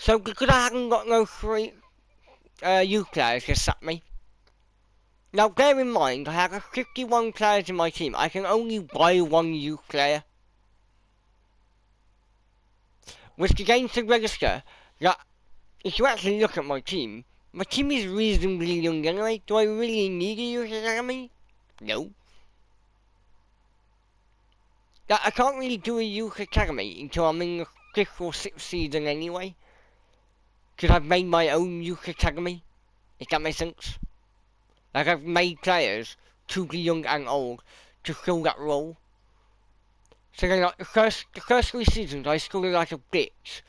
So because I haven't got no free youth players to sack me. Now bear in mind, I have 51 players in my team. I can only buy one youth player. Which against the register, that if you actually look at my team is reasonably young anyway. Do I really need a youth academy? No. I can't really do a youth academy until I'm in the 5th or 6th season anyway. Because I've made my own youth academy, if that makes sense. Like I've made players too young and old to fill that role. So then like the first 3 seasons I struggled like a bitch.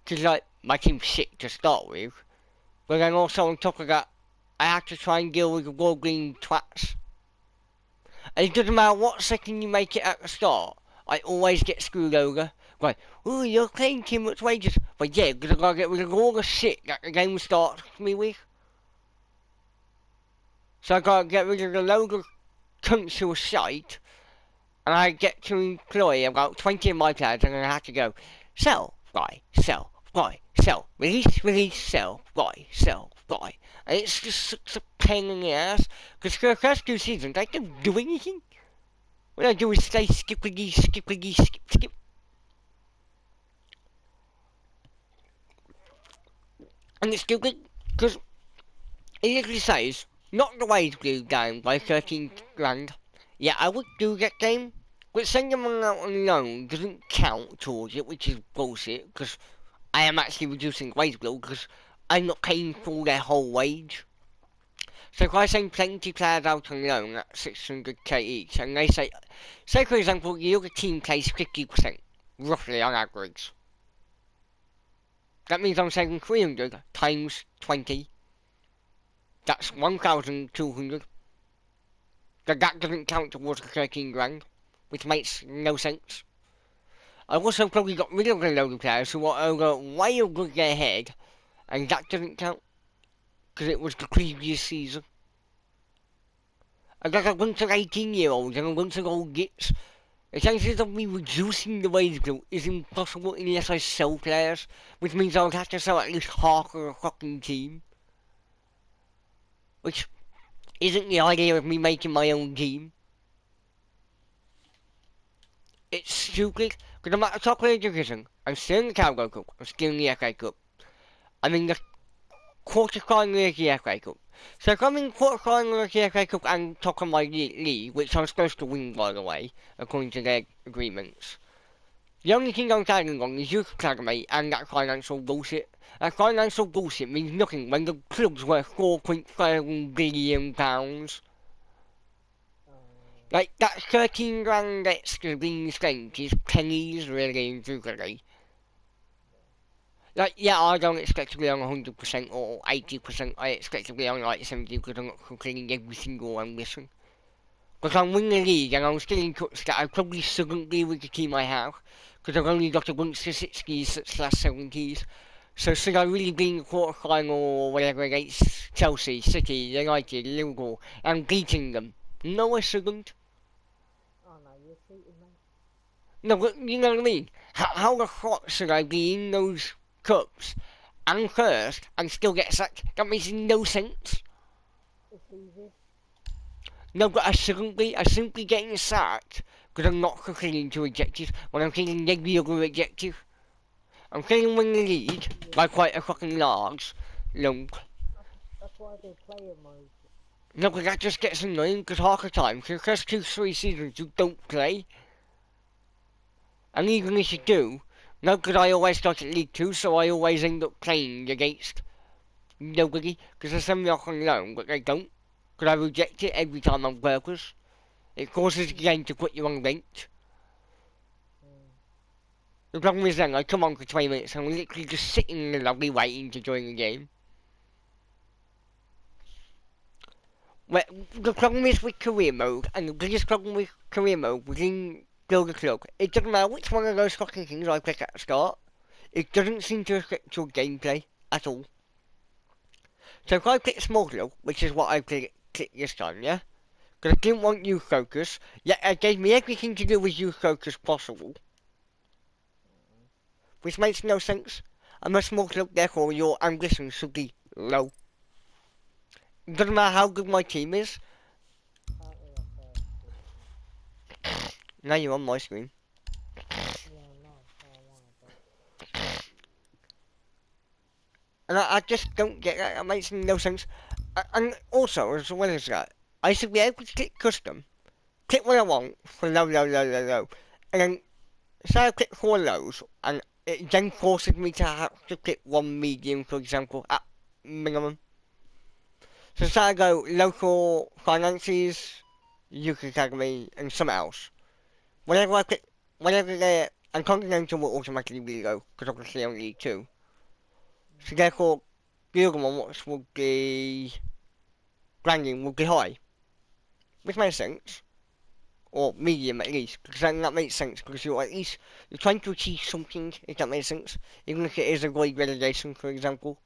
Because like my team's shit to start with. But then also on top of that, I had to try and deal with the raw green twats. And it doesn't matter what second you make it at the start, I always get screwed over. Like, oh, you're paying too much wages. But yeah, because I gotta get rid of all the shit that the game starts me with. So I gotta get rid of a load of cunts who are shite. And I get to employ about 20 of my players and I have to go, sell, buy, sell, buy, sell, release, sell, buy, sell, buy. And it's just such a pain in the ass, because for the first 2 seasons I don't do anything. What I do is stay skippity, skip. And it's stupid, because it literally says, not the wage glue down by 13 grand. Yeah, I would do that game, but sending them out on loan doesn't count towards it, which is bullshit, because I am actually reducing wage bill, because I'm not paying for their whole wage. So if I send plenty players out on loan at 600k each, and they say for example, the other team plays 50%, roughly on average. That means I'm saving 300 times 20. That's 1,200. But that doesn't count towards the 13 grand, which makes no sense. I've also probably got rid of a load of players who are over way over their head, and that doesn't count, because it was the previous season. I got a bunch of 18-year-olds and a bunch of old gits. The chances of me reducing the wage bill is impossible unless I sell players, which means I would have to sell at least half of a fucking team. Which isn't the idea of me making my own team. It's stupid, because I'm at the top of the division. I'm still in the Cargo Cup, I'm still in the FA Cup. I'm in the quarter-final of the FA Cup. So if I'm in quarter-final of the FA Cup and top of my league, which I'm supposed to win by the way, according to their agreements, the only thing I'm signing on is Youth Academy and that financial bullshit. That financial bullshit means nothing when the club's worth £4.7 billion. Like, that 13 grand extra being spent is pennies really and truthfully. Like, yeah, I don't expect to be on 100% or 80%, I expect to be on like 70 because I'm not completing every single ambition. Because I'm winning the league and I'm still in touch that I probably shouldn't be with the team I have, because I've only got a bunch of 60s/70s. So should I really be in the quarter final or whatever against Chelsea, City, United, Liverpool, and beating them? No, I shouldn't. Oh no, you're cheating, mate. No, but you know what I mean? How the fuck should I be in those cups and first and still get sacked? That makes no sense. It's easy. No, but I shouldn't be. I shouldn't be getting sacked because I'm not fulfilling two objectives when I'm killing every other objective. I'm killing winning the league by quite a fucking large lump. That's why I do player mode. No, but that just gets annoying because half the time, for the first 2-3 seasons, you don't play. And even if you do, no, because I always start at League 2, so I always end up playing against nobody, because they send me off on loan, but they don't, because I reject it every time on purpose. It causes the game to put you on bench. The problem is then, I come on for 20 minutes and I'm literally just sitting in the lobby waiting to join the game. Well, the problem is with career mode, and the biggest problem with career mode within Build a Club, it doesn't matter which one of those fucking things I click at the start, it doesn't seem to affect your gameplay at all. So if I click Small Club, which is what I clicked this time, yeah? Because I didn't want youth focus, yet it gave me everything to do with youth focus possible. Which makes no sense. I'm a small club, therefore your ambition should be low. Doesn't matter how good my team is. Apparently that's Now you're on my screen. yeah, no, so I want it, but And I just don't get that. That makes no sense. And also, as well as that, I should be able to click custom, click what I want for low, low, low, low, low, and then say I click 4 lows, and it then forces me to have to click 1 medium, for example, at minimum. So say I go local finances, UK Academy, and something else. Whenever I click, whenever they're, and continental will automatically be low, because obviously I only need 2. So therefore, the other one, which would be branding, would be high. Which makes sense. Or medium at least, because then that makes sense, because you're at least, you're trying to achieve something, if that makes sense. Even if it is a grade relegation, for example.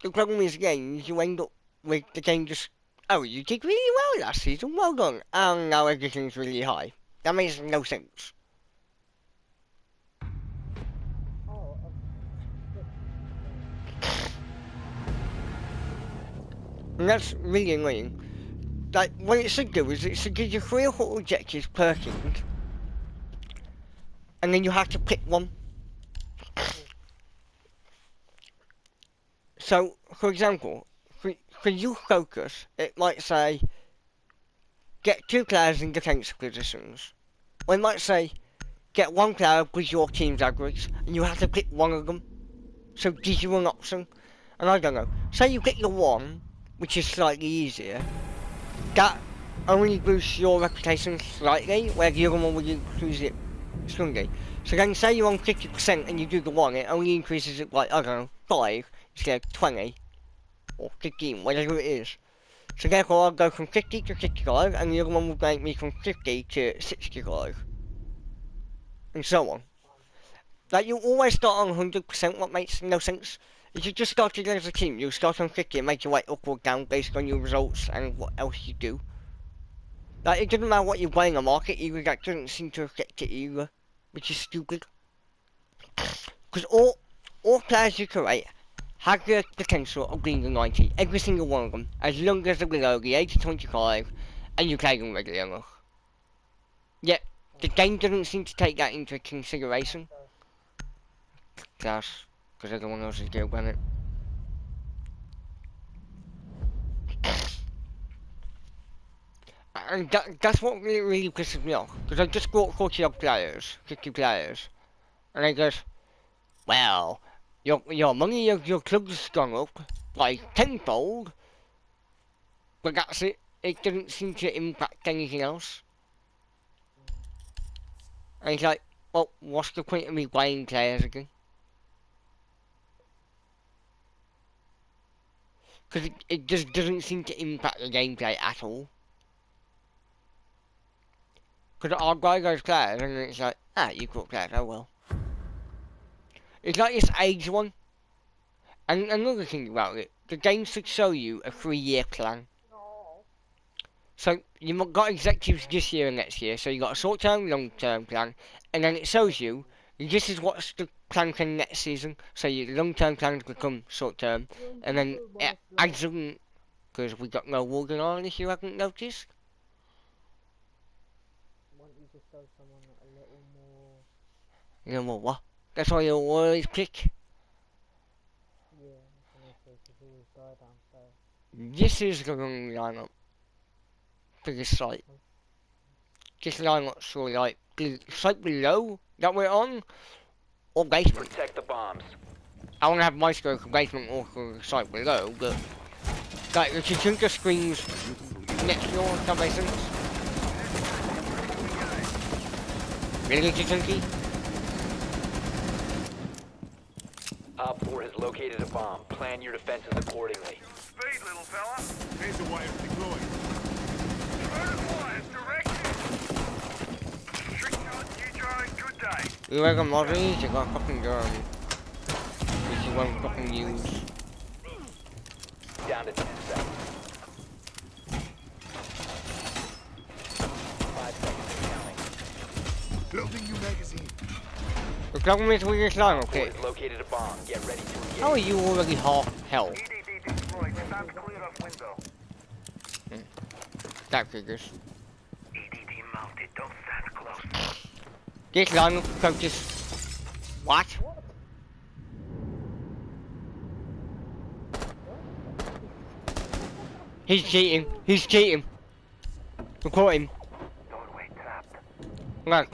The problem is again, you end up with the game just, oh, you did really well last season, well done. And now everything's really high. That makes no sense. oh, And that's really annoying. Like, what it should do is it should give you 3 or 4 objectives per king. And then you have to pick one. So, for example, for youth focus, it might say, get 2 players in defensive positions. Or it might say, get 1 player with your team's average, and you have to pick one of them. So it gives you an option. And I don't know, say you get your 1, which is slightly easier, that only boosts your reputation slightly, where the other one will increase it strongly. So then say you're on 50% and you do the 1, it only increases it like, I don't know, 5 instead of 20. Or 15, whatever it is. So therefore I'll go from 50 to 65, and the other one will make me from 50 to 65. And so on. Like, you always start on 100%, what makes no sense. If you just started as a team, you start on 50 and make your way up or down based on your results and what else you do. Like, it doesn't matter what you buy in the market either, that doesn't seem to affect it either. Which is stupid. Because all players you create have the potential of being a 90, every single one of them, as long as they're below the age of 25 and you play them regularly enough. Yet, the game doesn't seem to take that into consideration. Class, because everyone else is still running. And that's what really pisses me off, because I just bought 40 odd players, 50 players, and they goes, well, your money, your club's gone up, like, tenfold, but that's it. It doesn't seem to impact anything else. And it's like, well, what's the point of me buying players again? Because it just doesn't seem to impact the gameplay at all. Because our guy goes players, and it's like, ah, you got players, oh well. It's like this age one. And another thing about it, the game should show you a 3-year plan. So you've got executives this year and next year, so you got a short-term, long-term plan, and then it shows you this is what's the plan for next season. So your long-term plans become short-term, and then it adds them because we got no Warden on if you haven't noticed. why don't you just show someone a little more, You know more what? That's why you always pick. yeah, I need to, because he was guy downstairs. This is the wrong lineup for this site. This lineup's for like the site below that we're on, or basement. Protect the bombs. I want to have my scope for basement or for the site below, but like the Chichinka screens next door, if that makes sense. Really, Chichinki? Op 4 has located a bomb. Plan your defenses accordingly. Speed, little fella. Here's a way of deploying. Fires directed. Trick shot, new drone, good day. You like a modern, you got a fucking gun. Which you won't fucking use. Down to 10 seconds. 5 seconds and counting. Loading new magazine. As long as we get long, Op 4 okay. has located a bomb. Get ready to engage. How are you already half hell? EDD deployed. Stand clear of window. That figures. EDD mounted. Don't stand close. Get long, coaches. What? He's cheating. He's cheating. Report him. Doorway trapped. I'm gonna